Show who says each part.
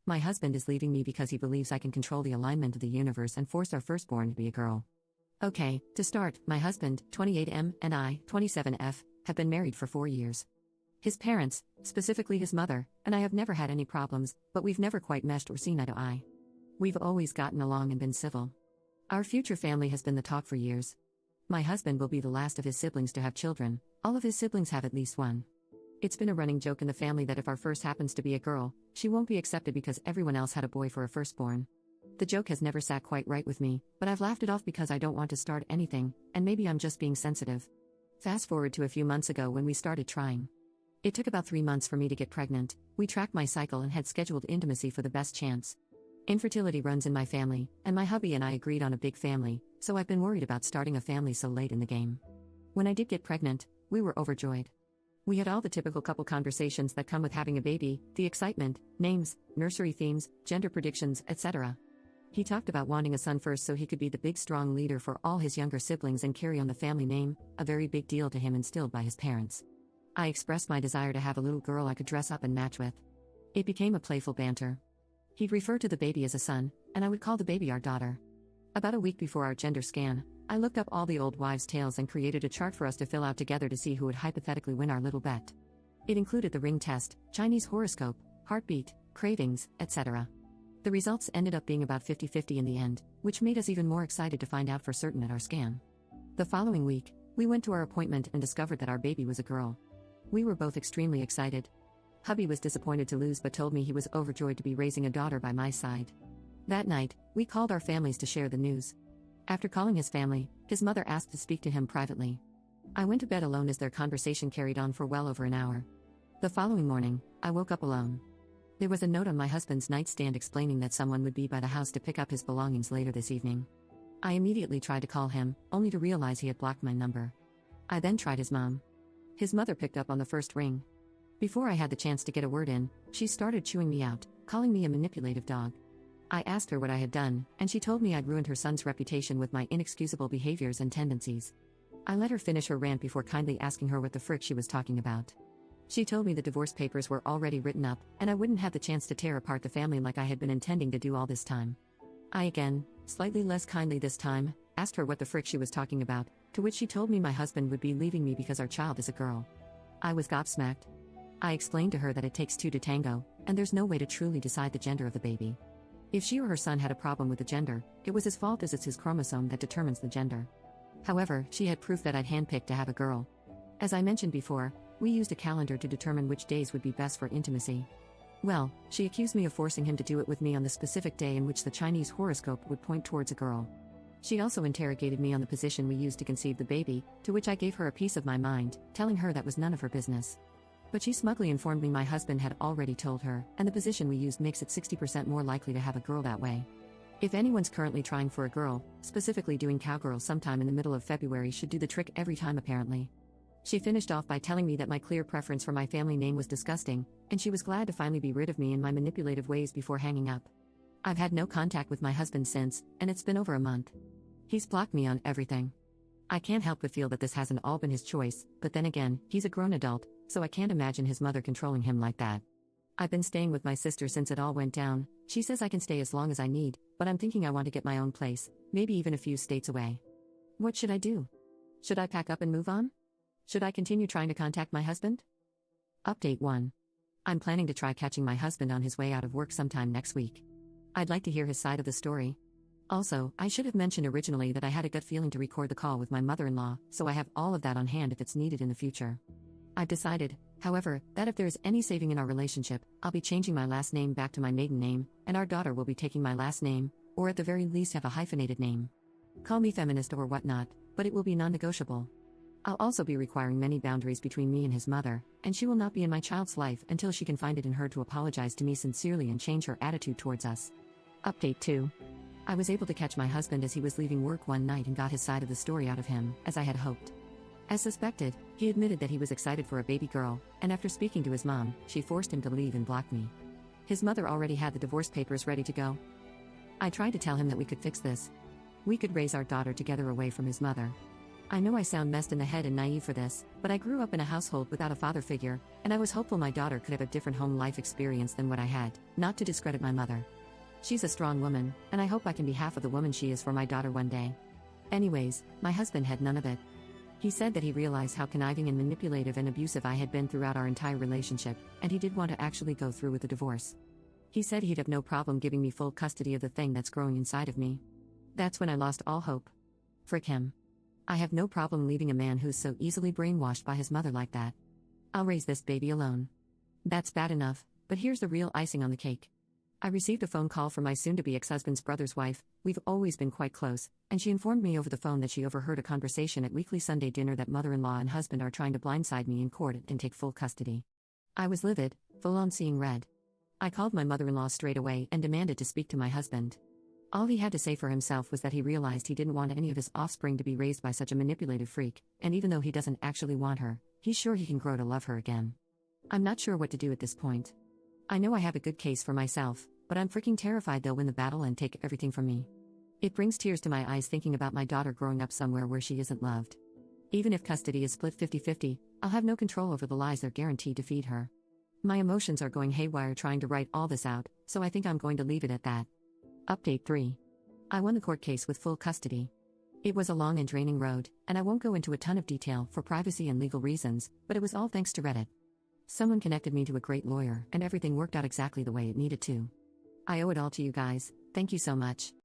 Speaker 1: My husband is leaving me because he believes I can control the alignment of the universe and force our firstborn to be a girl. Okay, to start, my husband, 28M, and I, 27F, have been married for 4 years. His parents, specifically his mother, and I have never had any problems, but we've never quite meshed or seen eye to eye. We've always gotten along and been civil. Our future family has been the talk for years. My husband will be the last of his siblings to have children. All of his siblings have at least one. It's been a running joke in the family that if our first happens to be a girl, she won't be accepted because everyone else had a boy for a firstborn. The joke has never sat quite right with me, but I've laughed it off because I don't want to start anything, and maybe I'm just being sensitive. Fast forward to a few months ago when we started trying. It took about 3 months for me to get pregnant. We tracked my cycle and had scheduled intimacy for the best chance. Infertility runs in my family, and my hubby and I agreed on a big family, so I've been worried about starting a family so late in the game. When I did get pregnant, we were overjoyed. We had all the typical couple conversations that come with having a baby, the excitement, names, nursery themes, gender predictions, etc. He talked about wanting a son first so he could be the big strong leader for all his younger siblings and carry on the family name, a very big deal to him instilled by his parents. I expressed my desire to have a little girl I could dress up and match with. It became a playful banter. He'd refer to the baby as a son, and I would call the baby our daughter. About a week before our gender scan, I looked up all the old wives' tales and created a chart for us to fill out together to see who would hypothetically win our little bet. It included the ring test, Chinese horoscope, heartbeat, cravings, etc. The results ended up being about 50-50 in the end, which made us even more excited to find out for certain at our scan. The following week, we went to our appointment and discovered that our baby was a girl. We were both extremely excited. Hubby was disappointed to lose but told me he was overjoyed to be raising a daughter by my side. That night, we called our families to share the news. After calling his family, his mother asked to speak to him privately. I went to bed alone as their conversation carried on for well over an hour. The following morning, I woke up alone. There was a note on my husband's nightstand explaining that someone would be by the house to pick up his belongings later this evening. I immediately tried to call him, only to realize he had blocked my number. I then tried his mom. His mother picked up on the first ring. Before I had the chance to get a word in, she started chewing me out, calling me a manipulative dog. I asked her what I had done, and she told me I'd ruined her son's reputation with my inexcusable behaviors and tendencies. I let her finish her rant before kindly asking her what the frick she was talking about. She told me the divorce papers were already written up, and I wouldn't have the chance to tear apart the family like I had been intending to do all this time. I again, slightly less kindly this time, asked her what the frick she was talking about, to which she told me my husband would be leaving me because our child is a girl. I was gobsmacked. I explained to her that it takes two to tango, and there's no way to truly decide the gender of the baby. If she or her son had a problem with the gender, it was his fault as it's his chromosome that determines the gender. However, she had proof that I'd handpicked to have a girl. As I mentioned before, we used a calendar to determine which days would be best for intimacy. Well, she accused me of forcing him to do it with me on the specific day in which the Chinese horoscope would point towards a girl. She also interrogated me on the position we used to conceive the baby, to which I gave her a piece of my mind, telling her that was none of her business. But she smugly informed me my husband had already told her, and the position we used makes it 60% more likely to have a girl that way. If anyone's currently trying for a girl, specifically doing cowgirl sometime in the middle of February should do the trick every time apparently. She finished off by telling me that my clear preference for my family name was disgusting, and she was glad to finally be rid of me and my manipulative ways before hanging up. I've had no contact with my husband since, and it's been over a month. He's blocked me on everything. I can't help but feel that this hasn't all been his choice, but then again, he's a grown adult, so I can't imagine his mother controlling him like that. I've been staying with my sister since it all went down. She says I can stay as long as I need, but I'm thinking I want to get my own place, maybe even a few states away. What should I do? Should I pack up and move on? Should I continue trying to contact my husband? Update 1. I'm planning to try catching my husband on his way out of work sometime next week. I'd like to hear his side of the story. Also, I should have mentioned originally that I had a gut feeling to record the call with my mother-in-law, so I have all of that on hand if it's needed in the future. I've decided, however, that if there is any saving in our relationship, I'll be changing my last name back to my maiden name, and our daughter will be taking my last name, or at the very least have a hyphenated name. Call me feminist or whatnot, but it will be non-negotiable. I'll also be requiring many boundaries between me and his mother, and she will not be in my child's life until she can find it in her to apologize to me sincerely and change her attitude towards us. Update 2. I was able to catch my husband as he was leaving work one night and got his side of the story out of him, as I had hoped. As suspected, he admitted that he was excited for a baby girl, and after speaking to his mom, she forced him to leave and block me. His mother already had the divorce papers ready to go. I tried to tell him that we could fix this. We could raise our daughter together away from his mother. I know I sound messed in the head and naive for this, but I grew up in a household without a father figure, and I was hopeful my daughter could have a different home life experience than what I had, not to discredit my mother. She's a strong woman, and I hope I can be half of the woman she is for my daughter one day. Anyways, my husband had none of it. He said that he realized how conniving and manipulative and abusive I had been throughout our entire relationship, and he did want to actually go through with the divorce. He said he'd have no problem giving me full custody of the thing that's growing inside of me. That's when I lost all hope. Frick him. I have no problem leaving a man who's so easily brainwashed by his mother like that. I'll raise this baby alone. That's bad enough, but here's the real icing on the cake. I received a phone call from my soon-to-be ex-husband's brother's wife. We've always been quite close, and she informed me over the phone that she overheard a conversation at weekly Sunday dinner that mother-in-law and husband are trying to blindside me in court and take full custody. I was livid, full on seeing red. I called my mother-in-law straight away and demanded to speak to my husband. All he had to say for himself was that he realized he didn't want any of his offspring to be raised by such a manipulative freak, and even though he doesn't actually want her, he's sure he can grow to love her again. I'm not sure what to do at this point. I know I have a good case for myself, but I'm freaking terrified they'll win the battle and take everything from me. It brings tears to my eyes thinking about my daughter growing up somewhere where she isn't loved. Even if custody is split 50-50, I'll have no control over the lies they're guaranteed to feed her. My emotions are going haywire trying to write all this out, so I think I'm going to leave it at that. Update 3. I won the court case with full custody. It was a long and draining road, and I won't go into a ton of detail for privacy and legal reasons, but it was all thanks to Reddit. Someone connected me to a great lawyer, and everything worked out exactly the way it needed to. I owe it all to you guys. Thank you so much.